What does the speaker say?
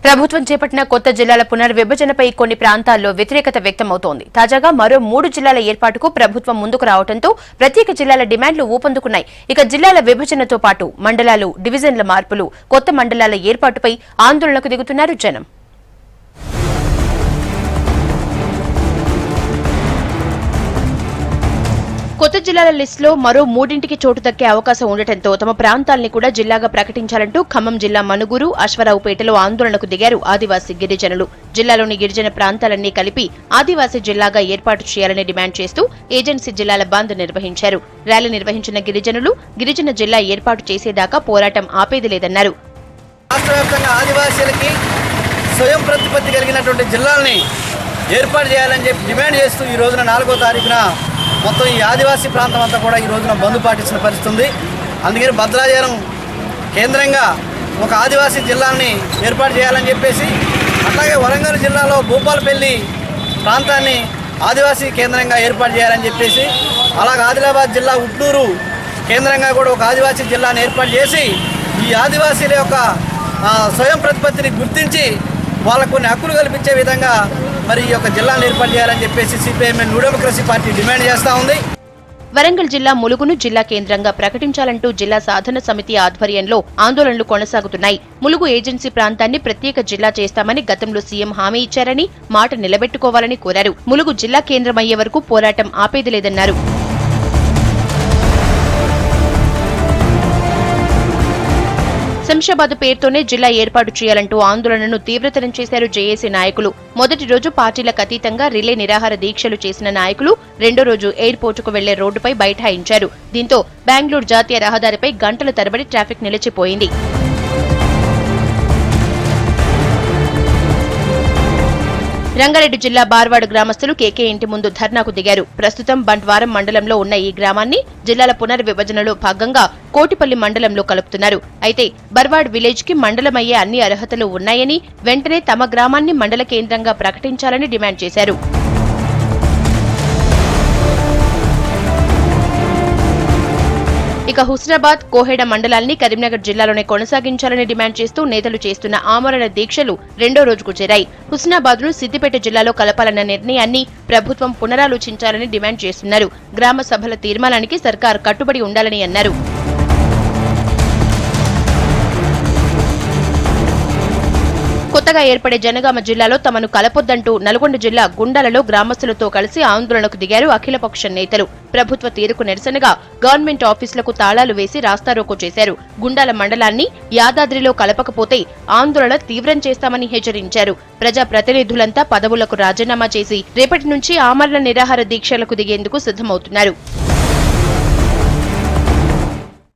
ప్రభుత్వం చేపట్టిన కొత్త జిల్లాల పునర్విభజనపై కొన్ని ప్రాంతాల్లో వ్యతిరేకత వ్యక్తమవుతోంది. తాజాగా మరో 3 జిల్లాల ఏర్పాటుకు ప్రభుత్వం ముందుకు రావడంతో ప్రత్యేక జిల్లాల డిమాండ్లు ఊపందుకున్నాయి. ఇక జిల్లాల విభజనతో పాటు మండలాలు, డివిజన్ల మార్పులు, కొత్త మండలాల ఏర్పాటుపై ఆందోళనకు దిగుతున్నారు జనం. కొత్త జిల్లాల లిస్టులో మరో 3ంటికి చోటు దక్కే అవకాశం ఉండటంతో తమ ప్రాంతాల్ని కూడా జిల్లాగా ప్రకటించాలంటూ ఖమ్మం జిల్లా మనుగురు, అశ్వరావుపేటలో ఆందోళనకు దిగారు ఆదివాసీ గిరిజనులు. జిల్లాలోని గిరిజన ప్రాంతాలన్నీ కలిపి ఆదివాసీ జిల్లాగా ఏర్పాటు చేయాలని డిమాండ్ చేస్తూ ఏజెన్సీ జిల్లాల బంద్ నిర్వహించారు. ర్యాలీ నిర్వహించిన గిరిజనులు గిరిజన జిల్లా ఏర్పాటు చేసేదాకా పోరాటం ఆపేది లేదన్నారు. స్వయం ప్రతిపత్తి కలిగినటువంటి జిల్లాల్ని ఏర్పాటు చేయాలని చెప్పి డిమాండ్ చేస్తూ ఈ రోజున 4వ తారీఖున మొత్తం ఈ ఆదివాసీ ప్రాంతం అంతా కూడా ఈ రోజున బంద్ పాటించిన పరిస్థితి ఉంది. అందుకని భద్రాచలం కేంద్రంగా ఒక ఆదివాసీ జిల్లాని ఏర్పాటు చేయాలని చెప్పేసి, అట్లాగే వరంగల్ జిల్లాలో భూపాలపల్లి ప్రాంతాన్ని ఆదివాసీ కేంద్రంగా ఏర్పాటు చేయాలని చెప్పేసి, అలాగే ఆదిలాబాద్ జిల్లా ఉట్నూరు కేంద్రంగా కూడా ఒక ఆదివాసీ జిల్లాని ఏర్పాటు చేసి ఈ ఆదివాసీల యొక్క స్వయం ప్రతిపత్తిని గుర్తించి వాళ్ళకు కొన్ని హక్కులు కల్పించే విధంగా మరి ఈ యొక్క జిల్లాను ఏర్పాటు చేయాలని చెప్పేసి CPIM new democracy party demand చేస్తూ ఉంది. వరంగల్ జిల్లా ములుగును జిల్లా కేంద్రంగా ప్రకటించాలంటూ జిల్లా సాధన సమితి ఆధ్వర్యంలో ఆందోళనలు కొనసాగుతున్నాయి. ములుగు ఏజెన్సీ ప్రాంతాన్ని ప్రత్యేక జిల్లా చేస్తామని గతంలో సీఎం హామీ ఇచ్చారని, మాట నిలబెట్టుకోవాలని కోరారు. ములుగు జిల్లా కేంద్రమయ్యే వరకు పోరాటం ఆపేది లేదన్నారు. శంషాబాద్ పేరుతోనే జిల్లా ఏర్పాటు చేయాలంటూ ఆందోళనను తీవ్రతరం చేశారు జేఏసీ నాయకులు. మొదటి రోజు పార్టీలకు అతీతంగా రిలే నిరాహార దీక్షలు చేసిన నాయకులు రెండో రోజు ఎయిర్పోర్టుకు వెళ్లే రోడ్డుపై బైఠాయించారు. దీంతో బెంగళూరు జాతీయ రహదారిపై గంటల తరబడి ట్రాఫిక్ నిలిచిపోయింది. రంగారెడ్డి జిల్లా బార్వాడ్ గ్రామస్తులు కేకే ఇంటి ముందు ధర్నాకు దిగారు. ప్రస్తుతం బంట్వారం మండలంలో ఉన్న ఈ గ్రామాన్ని జిల్లాల పునర్విభజనలో భాగంగా కోటిపల్లి మండలంలో కలుపుతున్నారు. అయితే బర్వాడ్ విలేజ్ కి మండలమయ్యే అన్ని అర్హతలు ఉన్నాయని, వెంటనే తమ గ్రామాన్ని మండల కేంద్రంగా ప్రకటించాలని డిమాండ్ చేశారు. ఇక హుస్నాబాద్, కోహెడ మండలాల్ని కరీంనగర్ జిల్లాలోనే కొనసాగించాలని డిమాండ్ చేస్తూ నేతలు చేస్తున్న ఆమరణ దీక్షలు రెండో రోజుకు చేరాయి. హుస్నాబాద్ ను సిద్దిపేట జిల్లాలో కలపాలన్న నిర్ణయాన్ని ప్రభుత్వం పునరాలోచించాలని డిమాండ్ చేస్తున్నారు. గ్రామ సభల తీర్మానానికి సర్కార్ కట్టుబడి ఉండాలని అన్నారు. కొత్తగా ఏర్పడే జనగామ జిల్లాలో తమను కలపొద్దంటూ నల్గొండ జిల్లా గుండాలలో గ్రామస్తులతో కలిసి ఆందోళనకు దిగారు అఖిలపక్ష నేతలు. ప్రభుత్వ తీరుకు నిరసనగా గవర్నమెంట్ ఆఫీసులకు తాళాలు వేసి రాస్తారోకో చేశారు. గుండాల మండలాన్ని యాదాద్రిలో కలపకపోతే ఆందోళన తీవ్రం చేస్తామని హెచ్చరించారు. ప్రజా ప్రతినిధులంతా పదవులకు రాజీనామా చేసి రేపటి నుంచి ఆమరణ నిరాహార దీక్షలకు దిగేందుకు సిద్ధమవుతున్నారు.